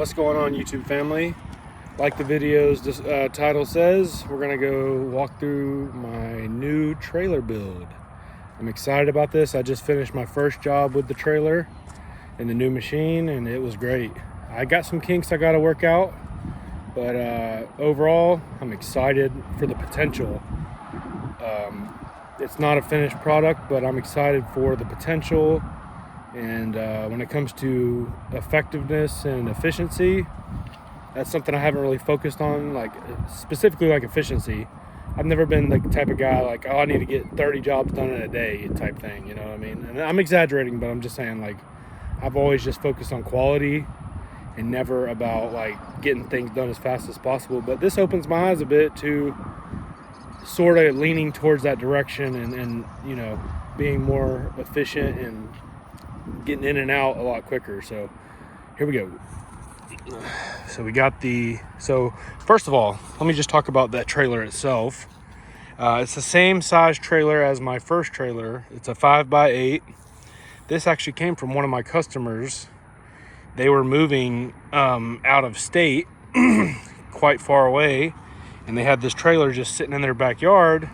What's going on, YouTube family? Like the video's title says, we're gonna go walk through my new trailer build. I'm excited about this. I just finished my first job with the trailer and the new machine, and it was great. I got some kinks I gotta work out, but overall, I'm excited for the potential. It's not a finished product, but I'm excited for the potential. And when it comes to effectiveness and efficiency, that's something I haven't really focused on, like specifically like efficiency. I've never been the type of guy like, oh, I need to get 30 jobs done in a day type thing, you know what I mean? And I'm exaggerating, but I'm just saying, like, I've always just focused on quality and never about like getting things done as fast as possible. But this opens my eyes a bit to sort of leaning towards that direction and you know, being more efficient and getting in and out a lot quicker. So here we go. So we got so first of all, let me just talk about that trailer itself. It's the same size trailer as my first trailer. It's a 5x8. This actually came from one of my customers. They were moving out of state quite far away, and they had this trailer just sitting in their backyard,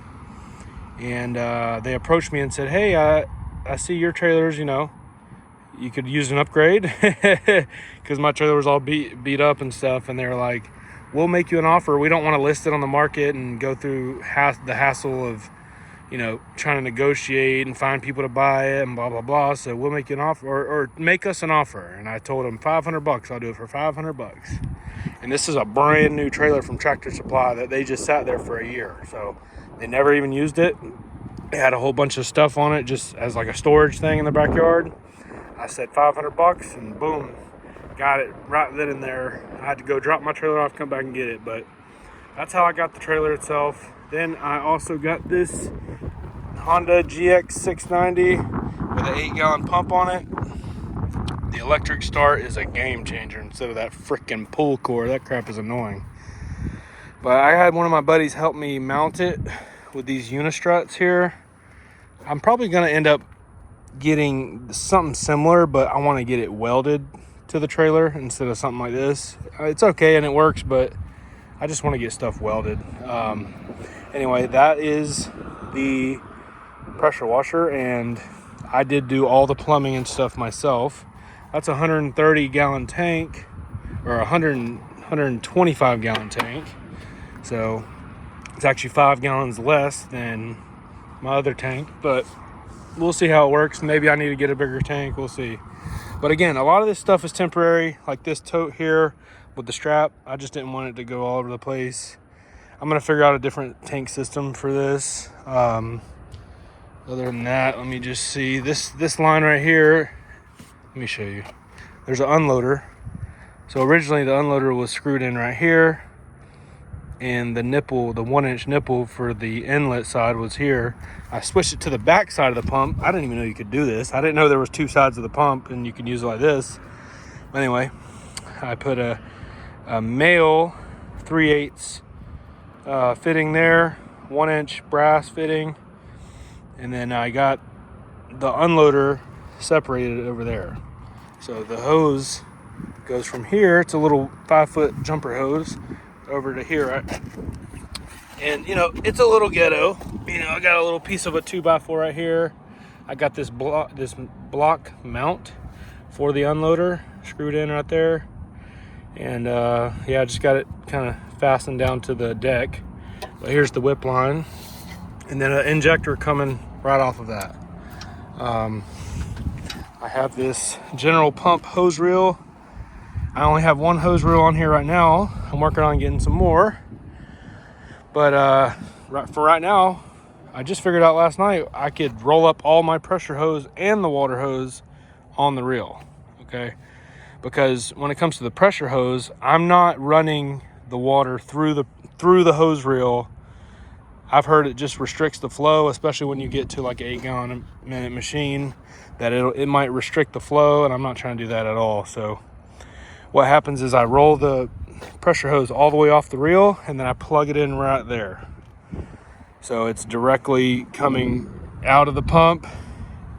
and they approached me and said, hey, I see your trailers, you know, you could use an upgrade, because my trailer was all beat up and stuff. And they were like, we'll make you an offer. We don't want to list it on the market and go through the hassle of, you know, trying to negotiate and find people to buy it and blah, blah, blah. So we'll make you an offer, or make us an offer. And I told them $500. I'll do it for $500. And this is a brand new trailer from Tractor Supply that they just sat there for a year. So they never even used it. They had a whole bunch of stuff on it just as like a storage thing in the backyard. I said $500, and boom, got it right then and there. I had to go drop my trailer off, come back and get it, but that's how I got the trailer itself. Then I also got this Honda GX 690 with an 8-gallon pump on it. The electric start is a game changer instead of that freaking pull cord. That crap is annoying. But I had one of my buddies help me mount it with these unistruts here. I'm probably going to end up getting something similar, but I want to get it welded to the trailer instead of something like this. It's okay and it works, but I just want to get stuff welded. Anyway, that is the pressure washer, and I did do all the plumbing and stuff myself. That's a 130-gallon tank, or 125-gallon tank. So it's actually 5 gallons less than my other tank, but we'll see how it works. Maybe I need to get a bigger tank. We'll see. But again, a lot of this stuff is temporary, like this tote here with the strap. I just didn't want it to go all over the place. I'm going to figure out a different tank system for this. Other than that, let me just see. This line right here, let me show you. There's an unloader. So originally the unloader was screwed in right here, and the nipple, the 1-inch nipple for the inlet side was here. I switched it to the back side of the pump. I didn't even know you could do this. I didn't know there was two sides of the pump and you could use it like this. Anyway, I put a male 3/8 fitting there, 1-inch brass fitting, and then I got the unloader separated over there. So the hose goes from here. It's a little 5-foot jumper hose over to here, right? And you know, it's a little ghetto. You know, I got a little piece of a 2x4 right here. I got this block mount for the unloader screwed in right there, and yeah, I just got it kind of fastened down to the deck. But here's the whip line, and then an injector coming right off of that. I have this general pump hose reel. I only have one hose reel on here right now. I'm working on getting some more. But for right now, I just figured out last night I could roll up all my pressure hose and the water hose on the reel, okay? Because when it comes to the pressure hose, I'm not running the water through the hose reel. I've heard it just restricts the flow, especially when you get to like an 8-gallon a minute machine, that it might restrict the flow, and I'm not trying to do that at all. So what happens is I roll the pressure hose all the way off the reel, and then I plug it in right there. So it's directly coming out of the pump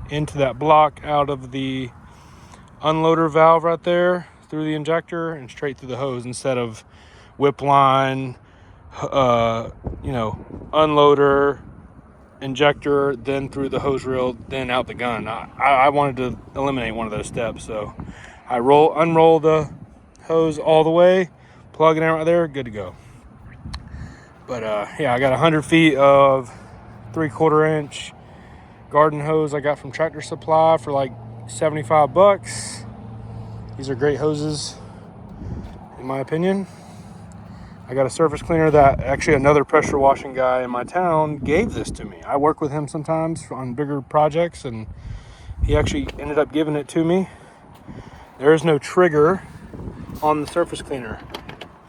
into that block, out of the unloader valve right there through the injector and straight through the hose instead of whip line, unloader, injector, then through the hose reel, then out the gun. I wanted to eliminate one of those steps, so I unroll the hose all the way, plug it in right there, good to go. But yeah, I got 100 feet of 3/4 inch garden hose I got from Tractor Supply for like $75. These are great hoses, in my opinion. I got a surface cleaner that actually another pressure washing guy in my town gave this to me. I work with him sometimes on bigger projects, and he actually ended up giving it to me. There is no trigger on the surface cleaner.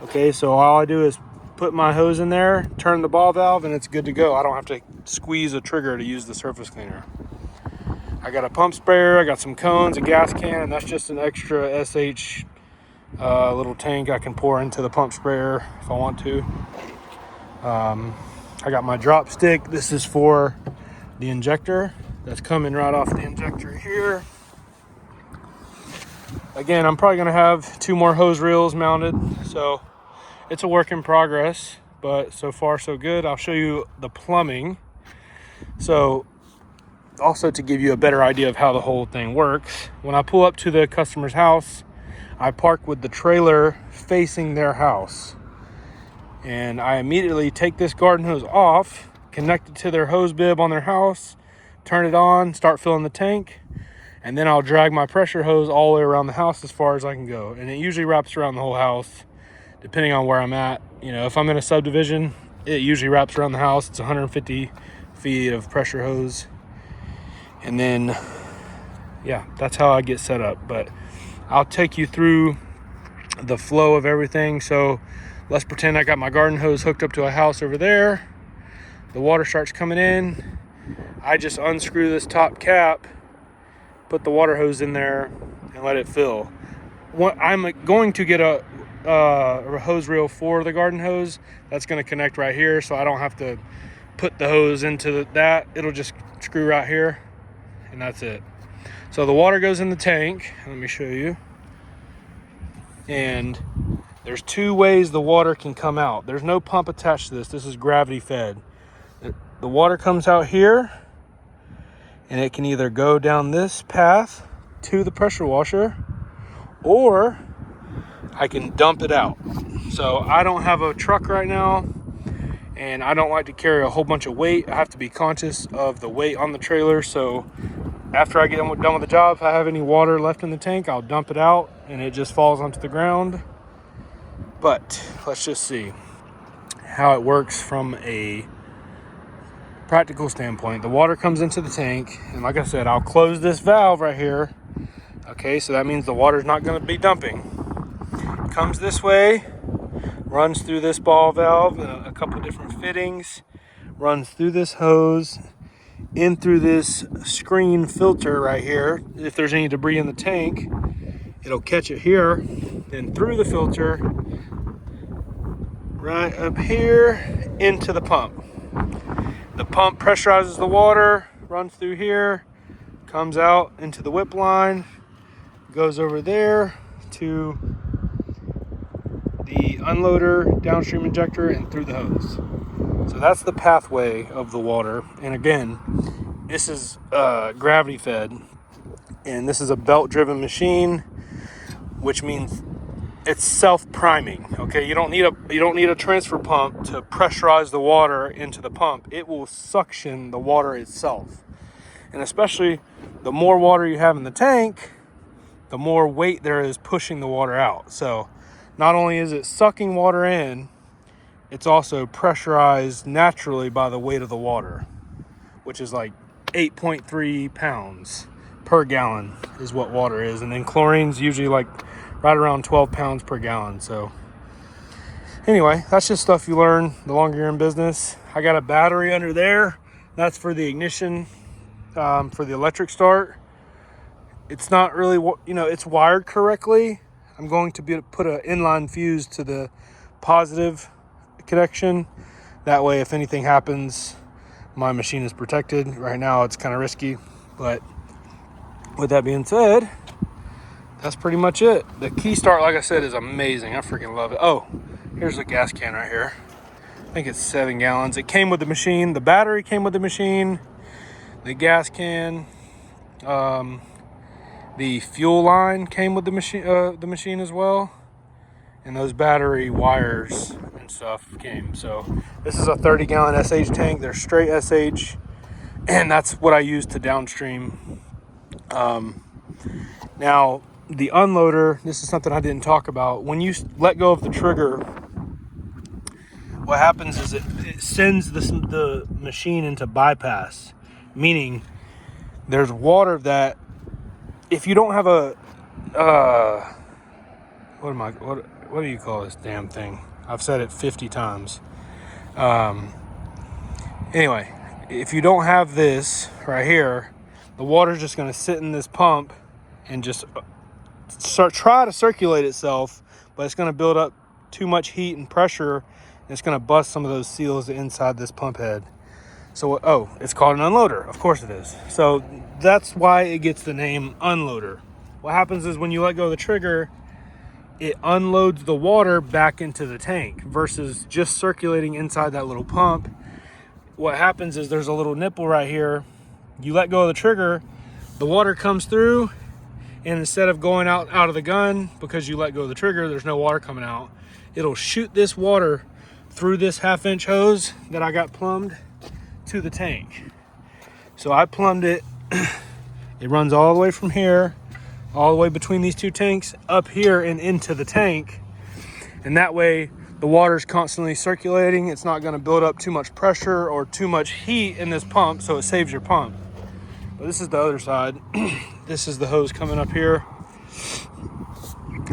Okay, so all I do is put my hose in there, turn the ball valve, and it's good to go. I don't have to squeeze a trigger to use the surface cleaner. I got a pump sprayer, I got some cones, a gas can, and that's just an extra SH little tank I can pour into the pump sprayer if I want to. I got my drop stick. This is for the injector. That's coming right off the injector here. Again, I'm probably gonna have 2 more hose reels mounted, so it's a work in progress, but so far so good. I'll show you the plumbing. So also to give you a better idea of how the whole thing works, when I pull up to the customer's house, I park with the trailer facing their house, and I immediately take this garden hose off, connect it to their hose bib on their house, turn it on, start filling the tank, and then I'll drag my pressure hose all the way around the house as far as I can go. And it usually wraps around the whole house, depending on where I'm at. If I'm in a subdivision, it usually wraps around the house. It's 150 feet of pressure hose. And then, yeah, that's how I get set up. But I'll take you through the flow of everything. So let's pretend I got my garden hose hooked up to a house over there. The water starts coming in. I just unscrew this top cap, put the water hose in there, and let it fill. I'm going to get a hose reel for the garden hose that's going to connect right here, so I don't have to put the hose into that. It'll just screw right here, and that's it. So the water goes in the tank. Let me show you. And there's 2 ways the water can come out. There's no pump attached to this. This is gravity fed. The water comes out here, and it can either go down this path to the pressure washer, or I can dump it out. So I don't have a truck right now, and I don't like to carry a whole bunch of weight. I have to be conscious of the weight on the trailer. So after I get done with the job, if I have any water left in the tank, I'll dump it out and it just falls onto the ground. But let's just see how it works from a practical standpoint. The water comes into the tank, and like I said, I'll close this valve right here. Okay, so that means the water's not going to be dumping. It comes this way, runs through this ball valve, a couple different fittings, runs through this hose, in through this screen filter right here. If there's any debris in the tank, it'll catch it here, then through the filter, right up here into the pump. The pump pressurizes the water, runs through here, comes out into the whip line, goes over there to the unloader, downstream injector, and through the hose. So that's the pathway of the water. And again, this is gravity fed, and this is a belt driven machine, which means it's self-priming. Okay, you don't need a transfer pump to pressurize the water into the pump. It will suction the water itself. And especially the more water you have in the tank, the more weight there is pushing the water out. So not only is it sucking water in, it's also pressurized naturally by the weight of the water, which is like 8.3 pounds per gallon is what water is. And then chlorine's usually like right around 12 pounds per gallon. So anyway, that's just stuff you learn the longer you're in business. I got a battery under there. That's for the ignition, for the electric start. It's not really, it's wired correctly. I'm going to put an inline fuse to the positive connection. That way, if anything happens, my machine is protected. Right now, it's kind of risky. But with that being said, that's pretty much it. The key start, like I said, is amazing. I freaking love it. Oh, here's a gas can right here. I think it's 7 gallons. It came with the machine. The battery came with the machine. The gas can, the fuel line came with the machine as well, and those battery wires and stuff came. So this is a 30-gallon SH tank. They're straight SH, and that's what I use to downstream. Now the unloader, this is something I didn't talk about. When you let go of the trigger, what happens is it sends the machine into bypass, meaning there's water that, if you don't have a what do you call this damn thing? I've said it 50 times. Anyway, if you don't have this right here, the water's just going to sit in this pump and just try to circulate itself, but it's going to build up too much heat and pressure, and it's going to bust some of those seals inside this pump head. So, it's called an unloader. Of course it is. So that's why it gets the name unloader. What happens is when you let go of the trigger, it unloads the water back into the tank versus just circulating inside that little pump. What happens is there's a little nipple right here. You let go of the trigger, the water comes through, and instead of going out of the gun, because you let go of the trigger, there's no water coming out. It'll shoot this water through this 1/2-inch hose that I got plumbed to the tank. So I plumbed it. It runs all the way from here, all the way between these two tanks, up here and into the tank. And that way the water's constantly circulating. It's not going to build up too much pressure or too much heat in this pump, so it saves your pump. But this is the other side. This is the hose coming up here.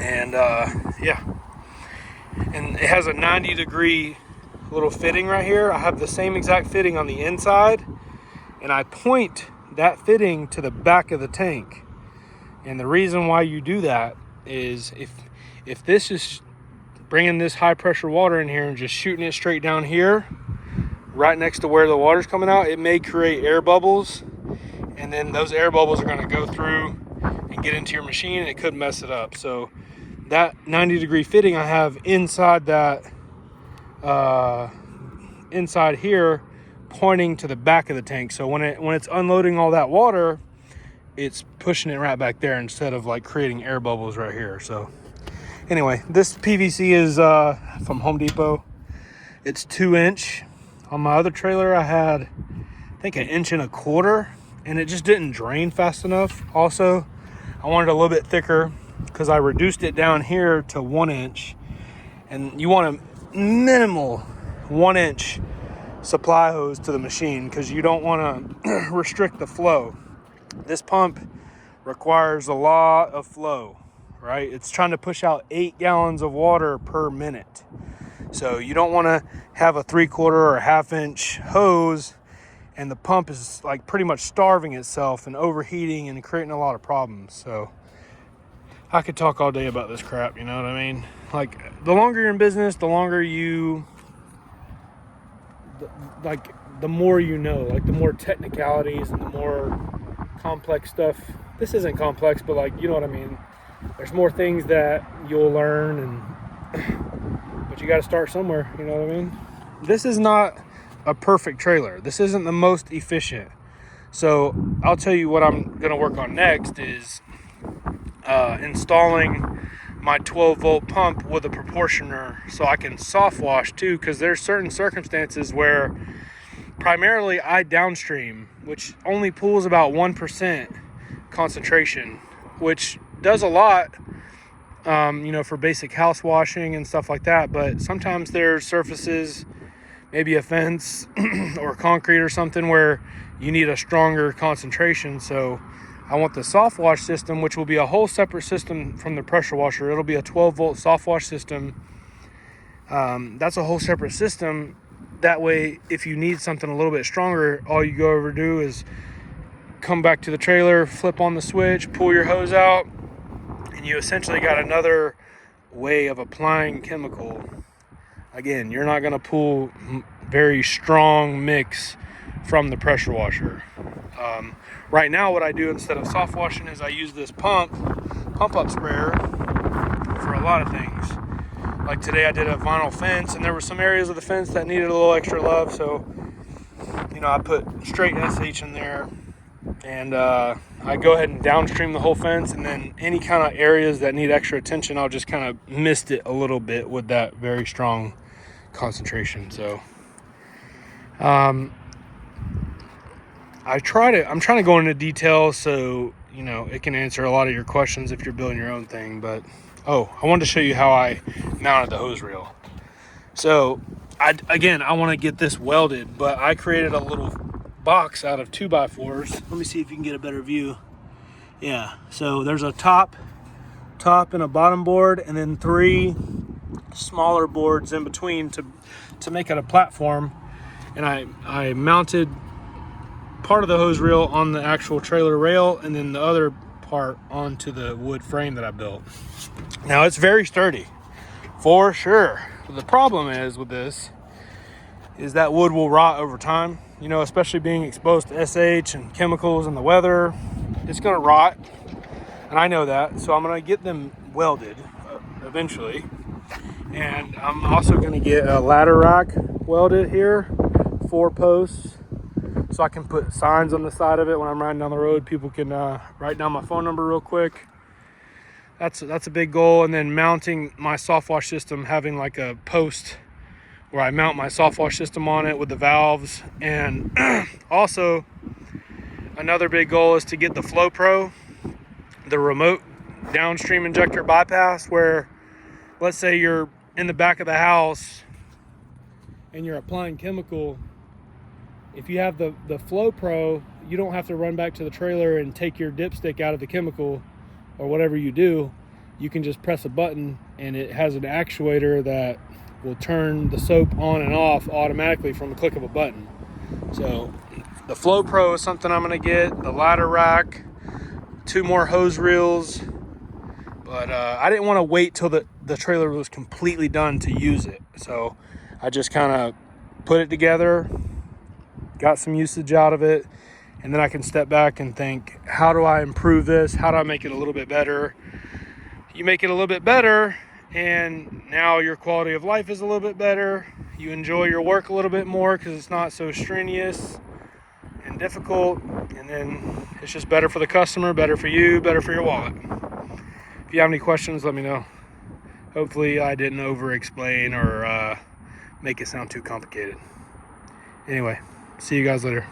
And yeah. And it has a 90-degree little fitting right here. I have the same exact fitting on the inside, and I point that fitting to the back of the tank. And the reason why you do that is if this is bringing this high pressure water in here and just shooting it straight down here right next to where the water's coming out, it may create air bubbles, and then those air bubbles are going to go through and get into your machine, and it could mess it up. So that 90-degree fitting I have inside that inside here, pointing to the back of the tank. So when it's unloading all that water, it's pushing it right back there instead of like creating air bubbles right here. So anyway, this PVC is from Home Depot. It's 2-inch. On my other trailer I had, I think, 1.25 inches, and it just didn't drain fast enough. Also, I wanted a little bit thicker because I reduced it down here to 1 inch, and you want a minimal 1-inch supply hose to the machine because you don't want to restrict the flow. This pump requires a lot of flow, right? It's trying to push out 8 gallons of water per minute. So you don't want to have a 3/4 or a 1/2-inch hose and the pump is like pretty much starving itself and overheating and creating a lot of problems. So I could talk all day about this crap, you know what I mean? Like, the longer you're in business, the longer the more you know, like the more technicalities and the more complex stuff. This isn't complex, but like, you know what I mean? There's more things that you'll learn, but you got to start somewhere, you know what I mean? This is not a perfect trailer. This isn't the most efficient. So I'll tell you what I'm going to work on next is installing my 12-volt pump with a proportioner so I can soft wash too, because there's certain circumstances where primarily I downstream, which only pulls about 1% concentration, which does a lot, for basic house washing and stuff like that. But sometimes there's surfaces, maybe a fence or concrete or something, where you need a stronger concentration. So I want the soft wash system, which will be a whole separate system from the pressure washer. It'll be a 12-volt soft wash system. That's a whole separate system. That way, if you need something a little bit stronger, all you go over do is come back to the trailer, flip on the switch, pull your hose out, and you essentially got another way of applying chemical. Again, you're not going to pull very strong mix from the pressure washer. Right now, what I do instead of soft washing is I use this pump pump-up sprayer for a lot of things. Like today I did a vinyl fence, and there were some areas of the fence that needed a little extra love, so I put straight SH in there, and I go ahead and downstream the whole fence, and then any kind of areas that need extra attention, I'll just kind of mist it a little bit with that very strong concentration. So I'm trying to go into detail so it can answer a lot of your questions if you're building your own thing. But I wanted to show you how I mounted the hose reel. So I want to get this welded, but I created a little box out of 2x4s. Let me see if you can get a better view. Yeah, so there's a top and a bottom board, and then 3 smaller boards in between to make it a platform. And I mounted part of the hose reel on the actual trailer rail, and then the other part onto the wood frame that I built. Now it's very sturdy, for sure. But the problem is with this is that wood will rot over time, especially being exposed to SH and chemicals and the weather. It's gonna rot, and I know that, so I'm gonna get them welded eventually. And I'm also gonna get a ladder rack welded here, 4 posts, so I can put signs on the side of it when I'm riding down the road. People can write down my phone number real quick. That's a big goal. And then mounting my soft wash system, having like a post where I mount my soft wash system on it with the valves. And also another big goal is to get the Flow Pro, the remote downstream injector bypass, where let's say you're in the back of the house and you're applying chemical. If you have the Flow Pro, you don't have to run back to the trailer and take your dipstick out of the chemical or whatever you do. You can just press a button, and it has an actuator that will turn the soap on and off automatically from the click of a button. So the Flow Pro is something I'm gonna get, the ladder rack, 2 more hose reels. But I didn't want to wait till the trailer was completely done to use it. So I just kind of put it together, got some usage out of it, and then I can step back and think, how do I improve this? How do I make it a little bit better? You make it a little bit better, and now your quality of life is a little bit better. You enjoy your work a little bit more because it's not so strenuous and difficult, and then it's just better for the customer, better for you, better for your wallet. If you have any questions, let me know. Hopefully I didn't over-explain or make it sound too complicated. Anyway, see you guys later.